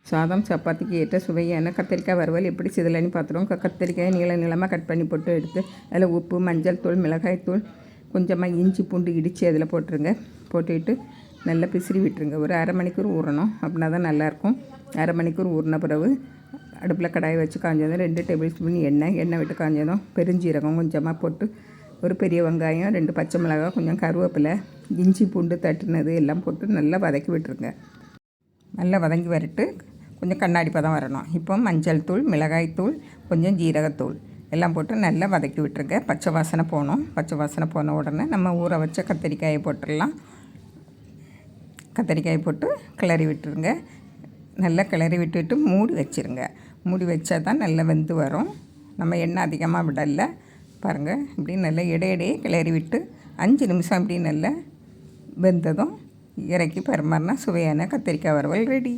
சாதம் சப்பாத்திக்கு ஏற்ற சுவையான கத்திரிக்காய் வறுவல் எப்படி செய்தலான்னு பார்த்துருவோம். கத்திரிக்காயை நீளமாக கட் பண்ணி போட்டு எடுத்து அதில் உப்பு, மஞ்சள் தூள், மிளகாய் தூள், கொஞ்சமாக இஞ்சி பூண்டு இடித்து அதில் போட்டுருங்க. போட்டுக்கிட்டு நல்லா பிசிறி விட்டுருங்க. ஒரு அரை மணிக்கூர் ஊறணும், அப்படின்னா தான் நல்லாயிருக்கும். அரை மணிக்கூர் ஊறின பிறகு அடுப்பில் கடாயை வச்சு காஞ்சதும் 2 டேபிள் ஸ்பூன் எண்ணெய் விட்டு காஞ்சதும் பெருஞ்சீரகம் கொஞ்சமாக போட்டு, ஒரு பெரிய வெங்காயம், 2 பச்சை மிளகாய், கொஞ்சம் கருவேப்பிலை, இஞ்சி பூண்டு தட்டுனது எல்லாம் போட்டு நல்லா வதக்கி விட்டுருங்க. நல்லா வதங்கி வரட்டு கொஞ்சம் கண்ணாடி பதம் வரணும். இப்போ மஞ்சள் தூள், மிளகாய் தூள், கொஞ்சம் ஜீரகத்தூள் எல்லாம் போட்டு நல்லா வதக்கி விட்டுருங்க. பச்சை வாசனை போகணும். பச்சை வாசனை போன உடனே நம்ம ஊற வச்ச கத்திரிக்காயை போட்டுடலாம். கத்திரிக்காயை போட்டு கிளறி விட்டுருங்க. நல்லா கிளறி விட்டுட்டு மூடி வச்சுருங்க. மூடி வச்சா தான் நல்லா வெந்து வரும். நம்ம எண்ணெய் அதிகமாக விடலை பாருங்கள். இப்படி நல்லா இடையிடையே கிளறி விட்டு 5 நிமிஷம் இப்படி நல்லா வெந்ததும் இறக்கி பரிமாறினா சுவையான கத்திரிக்காய் வறுவல் ரெடி.